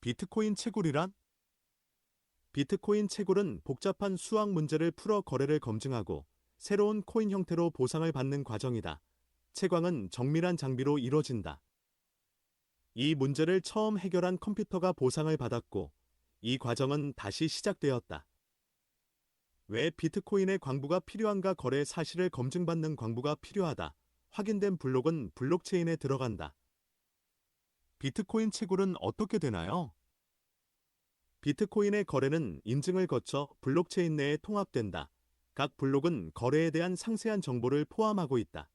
비트코인 채굴이란? 비트코인 채굴은 복잡한 수학 문제를 풀어 거래를 검증하고 새로운 코인 형태로 보상을 받는 과정이다. 채광은 정밀한 장비로 이루어진다. 이 문제를 처음 해결한 컴퓨터가 보상을 받았고, 이 과정은 다시 시작되었다. 왜 비트코인의 광부가 필요한가? 거래 사실을 검증받는 광부가 필요하다. 확인된 블록은 블록체인에 들어간다. 비트코인 채굴은 어떻게 되나요? 비트코인의 거래는 인증을 거쳐 블록체인 내에 통합된다. 각 블록은 거래에 대한 상세한 정보를 포함하고 있다.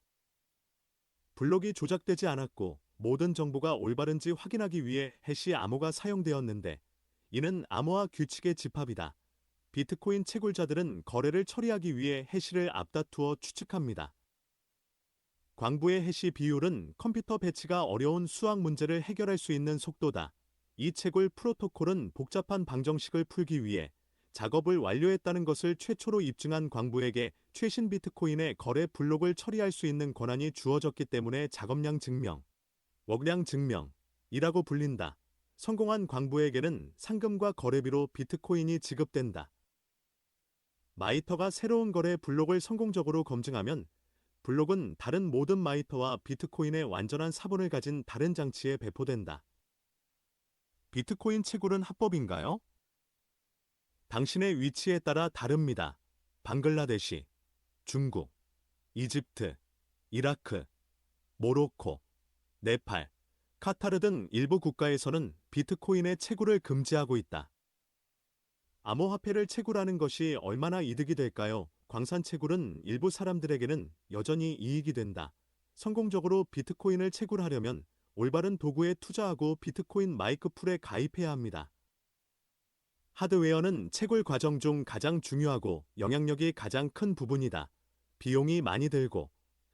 블록이 조작되지 않았고 모든 정보가 올바른지 확인하기 위해 해시 암호가 사용되었는데, 이는 암호화 규칙의 집합이다. 비트코인 채굴자들은 거래를 처리하기 위해 해시를 앞다투어 추측합니다. 광부의 해시 비율은 컴퓨터 배치가 어려운 수학 문제를 해결할 수 있는 속도다. 이 채굴 프로토콜은 복잡한 방정식을 풀기 위해 작업을 완료했다는 것을 최초로 입증한 광부에게 최신 비트코인의 거래 블록을 처리할 수 있는 권한이 주어졌기 때문에 작업량 증명, 웍량 증명이라고 불린다. 성공한 광부에게는 상금과 거래비로 비트코인이 지급된다. 마이터가 새로운 거래 블록을 성공적으로 검증하면 블록은 다른 모든 마이터와 비트코인의 완전한 사본을 가진 다른 장치에 배포된다. 비트코인 채굴은 합법인가요? 당신의 위치에 따라 다릅니다. 방글라데시, 중국, 이집트, 이라크, 모로코, 네팔, 카타르 등 일부 국가에서는 비트코인의 채굴을 금지하고 있다. 암호화폐를 채굴하는 것이 얼마나 이득이 될까요? 광산 채굴은 일부 사람들에게는 여전히 이익이 된다. 성공적으로 비트코인을 채굴하려면 올바른 도구에 투자하고 비트코인 마이크풀에 가입해야 합니다. 하드웨어는 채굴 과정 중 가장 중요하고 영향력이 가장 큰 부분이다. 비용이 많이 들고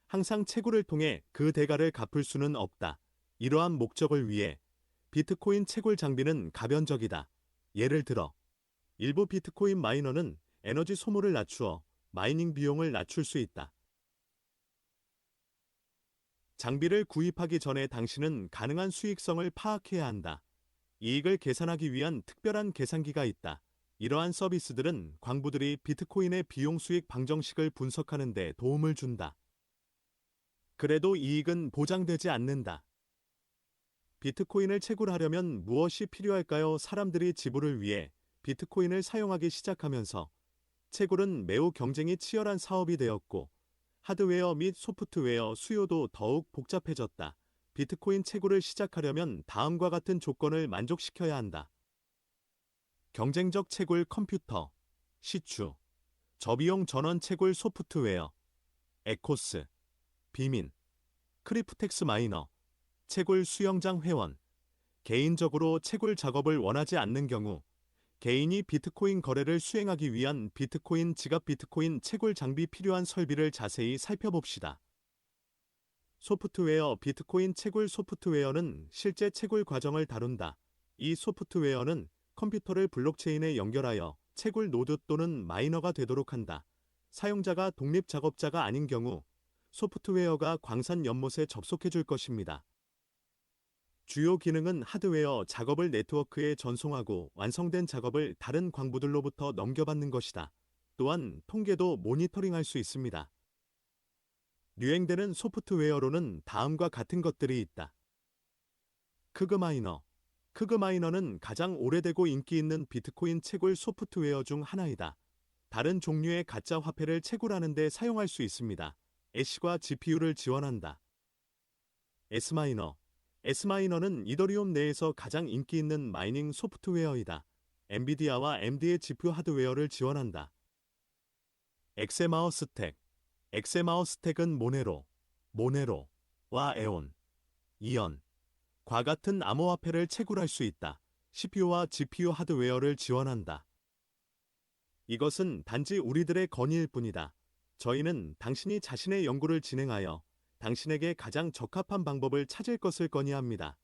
항상 채굴을 통해 그 대가를 갚을 수는 없다. 이러한 목적을 위해 비트코인 채굴 장비는 가변적이다. 예를 들어 일부 비트코인 마이너는 에너지 소모를 낮추어 마이닝 비용을 낮출 수 있다. 장비를 구입하기 전에 당신은 가능한 수익성을 파악해야 한다. 이익을 계산하기 위한 특별한 계산기가 있다. 이러한 서비스들은 광부들이 비트코인의 비용 수익 방정식을 분석하는 데 도움을 준다. 그래도 이익은 보장되지 않는다. 비트코인을 채굴하려면 무엇이 필요할까요? 사람들이 지불을 위해 비트코인을 사용하기 시작하면서 채굴은 매우 경쟁이 치열한 사업이 되었고, 하드웨어 및 소프트웨어 수요도 더욱 복잡해졌다. 비트코인 채굴을 시작하려면 다음과 같은 조건을 만족시켜야 한다. 경쟁적 채굴 컴퓨터, 시추, 저비용 전원 채굴 소프트웨어, 에코스, 비민, 크리프텍스 마이너, 채굴 수영장 회원. 개인적으로 채굴 작업을 원하지 않는 경우 개인이 비트코인 거래를 수행하기 위한 비트코인 지갑 비트코인 채굴 장비 필요한 설비를 자세히 살펴봅시다. 소프트웨어 비트코인 채굴 소프트웨어는 실제 채굴 과정을 다룬다. 이 소프트웨어는 컴퓨터를 블록체인에 연결하여 채굴 노드 또는 마이너가 되도록 한다. 사용자가 독립 작업자가 아닌 경우 소프트웨어가 광산 연못에 접속해 줄 것입니다. 주요 기능은 하드웨어 작업을 네트워크에 전송하고 완성된 작업을 다른 광부들로부터 넘겨받는 것이다. 또한 통계도 모니터링할 수 있습니다. 유행되는 소프트웨어로는 다음과 같은 것들이 있다. 크그마이너. 크그마이너는 가장 오래되고 인기 있는 비트코인 채굴 소프트웨어 중 하나이다. 다른 종류의 가짜 화폐를 채굴하는 데 사용할 수 있습니다. 애쉬과 GPU를 지원한다. S마이너. S마이너는 이더리움 내에서 가장 인기 있는 마이닝 소프트웨어이다. 엔비디아와 AMD의 GPU 하드웨어를 지원한다. 엑세마어 스택. 엑세마어 스택은 모네로와 에온, 이언, 과 같은 암호화폐를 채굴할 수 있다. CPU와 GPU 하드웨어를 지원한다. 이것은 단지 우리들의 건의일 뿐이다. 저희는 당신이 자신의 연구를 진행하여 당신에게 가장 적합한 방법을 찾을 것을 건의합니다.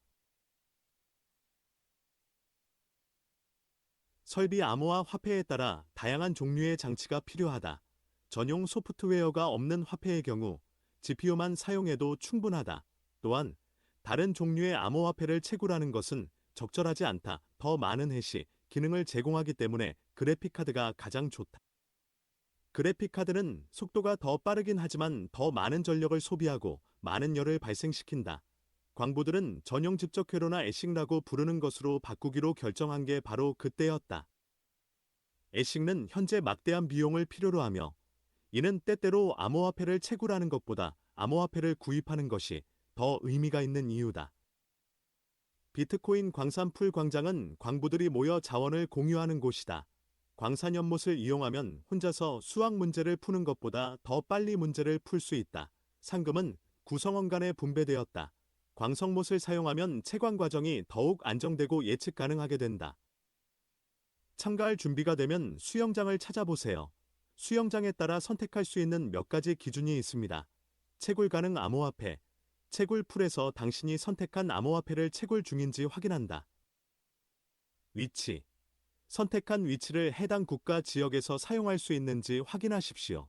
설비 암호화 화폐에 따라 다양한 종류의 장치가 필요하다. 전용 소프트웨어가 없는 화폐의 경우 GPU만 사용해도 충분하다. 또한 다른 종류의 암호화폐를 채굴하는 것은 적절하지 않다. 더 많은 해시, 기능을 제공하기 때문에 그래픽카드가 가장 좋다. 그래픽카드는 속도가 더 빠르긴 하지만 더 많은 전력을 소비하고 많은 열을 발생시킨다. 광부들은 전용 직접 회로나 애싱라고 부르는 것으로 바꾸기로 결정한 게 바로 그때였다. 애싱은 현재 막대한 비용을 필요로 하며 이는 때때로 암호화폐를 채굴하는 것보다 암호화폐를 구입하는 것이 더 의미가 있는 이유다. 비트코인 광산풀 광장은 광부들이 모여 자원을 공유하는 곳이다. 광산 연못을 이용하면 혼자서 수학 문제를 푸는 것보다 더 빨리 문제를 풀 수 있다. 상금은 구성원 간에 분배되었다. 광석못을 사용하면 채광 과정이 더욱 안정되고 예측 가능하게 된다. 참가할 준비가 되면 수영장을 찾아보세요. 수영장에 따라 선택할 수 있는 몇 가지 기준이 있습니다. 채굴 가능 암호화폐. 채굴풀에서 당신이 선택한 암호화폐를 채굴 중인지 확인한다. 위치. 선택한 위치를 해당 국가 지역에서 사용할 수 있는지 확인하십시오.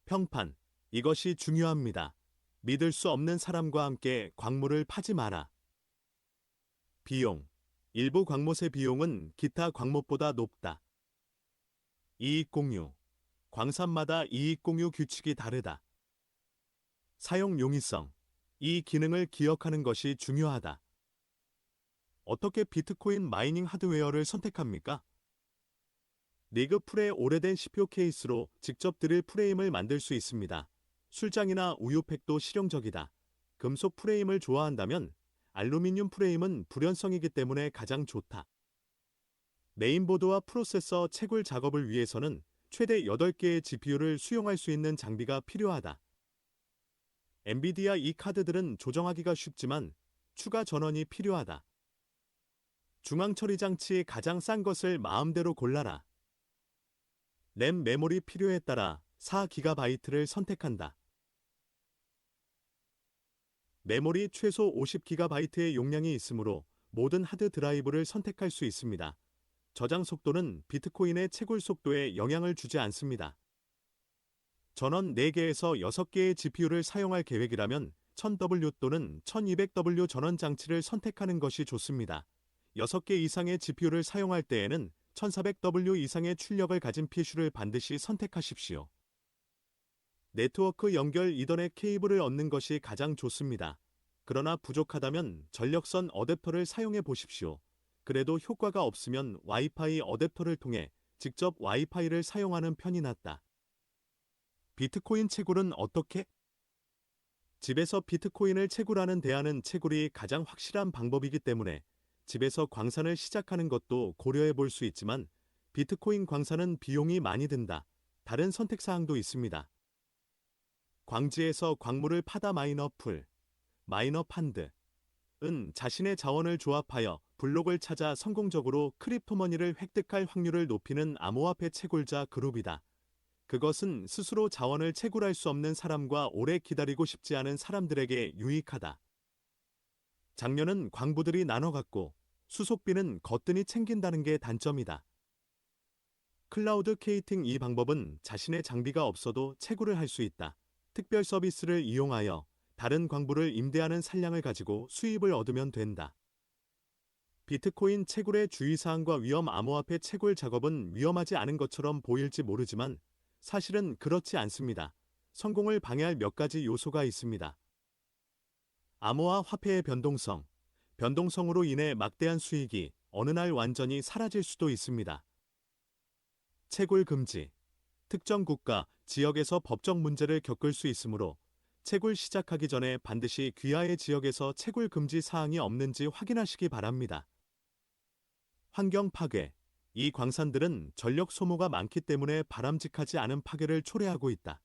평판. 이것이 중요합니다. 믿을 수 없는 사람과 함께 광물을 파지 마라. 비용. 일부 광못의 비용은 기타 광못보다 높다. 이익 공유. 광산마다 이익 공유 규칙이 다르다. 사용 용이성. 이 기능을 기억하는 것이 중요하다. 어떻게 비트코인 마이닝 하드웨어를 선택합니까? 리그풀의 오래된 CPU 케이스로 직접 드릴 프레임을 만들 수 있습니다. 술장이나 우유팩도 실용적이다. 금속 프레임을 좋아한다면 알루미늄 프레임은 불연성이기 때문에 가장 좋다. 메인보드와 프로세서 채굴 작업을 위해서는 최대 8개의 GPU를 수용할 수 있는 장비가 필요하다. 엔비디아 이 카드들은 조정하기가 쉽지만 추가 전원이 필요하다. 중앙 처리 장치 가장 싼 것을 마음대로 골라라. 램 메모리 필요에 따라 4GB를 선택한다. 메모리 최소 50GB의 용량이 있으므로 모든 하드 드라이브를 선택할 수 있습니다. 저장 속도는 비트코인의 채굴 속도에 영향을 주지 않습니다. 전원 4개에서 6개의 GPU를 사용할 계획이라면 1000W 또는 1200W 전원 장치를 선택하는 것이 좋습니다. 6개 이상의 GPU를 사용할 때에는 1400W 이상의 출력을 가진 PC를 반드시 선택하십시오. 네트워크 연결 이더넷 케이블을 얻는 것이 가장 좋습니다. 그러나 부족하다면 전력선 어댑터를 사용해 보십시오. 그래도 효과가 없으면 와이파이 어댑터를 통해 직접 와이파이를 사용하는 편이 낫다. 비트코인 채굴은 어떻게? 집에서 비트코인을 채굴하는 대안은 채굴이 가장 확실한 방법이기 때문에 집에서 광산을 시작하는 것도 고려해 볼 수 있지만 비트코인 광산은 비용이 많이 든다. 다른 선택사항도 있습니다. 광지에서 광물을 파다 마이너 풀, 마이너 펀드은 자신의 자원을 조합하여 블록을 찾아 성공적으로 크립토머니를 획득할 확률을 높이는 암호화폐 채굴자 그룹이다. 그것은 스스로 자원을 채굴할 수 없는 사람과 오래 기다리고 싶지 않은 사람들에게 유익하다. 장려는 광부들이 나눠 갖고 수속비는 거뜬히 챙긴다는 게 단점이다. 클라우드 케이팅 이 방법은 자신의 장비가 없어도 채굴을 할 수 있다. 특별 서비스를 이용하여 다른 광부를 임대하는 산량을 가지고 수입을 얻으면 된다. 비트코인 채굴의 주의사항과 위험 암호화폐 채굴 작업은 위험하지 않은 것처럼 보일지 모르지만 사실은 그렇지 않습니다. 성공을 방해할 몇 가지 요소가 있습니다. 암호화 화폐의 변동성. 변동성으로 인해 막대한 수익이 어느 날 완전히 사라질 수도 있습니다. 채굴 금지. 특정 국가, 지역에서 법적 문제를 겪을 수 있으므로 채굴 시작하기 전에 반드시 귀하의 지역에서 채굴 금지 사항이 없는지 확인하시기 바랍니다. 환경 파괴. 이 광산들은 전력 소모가 많기 때문에 바람직하지 않은 파괴를 초래하고 있다.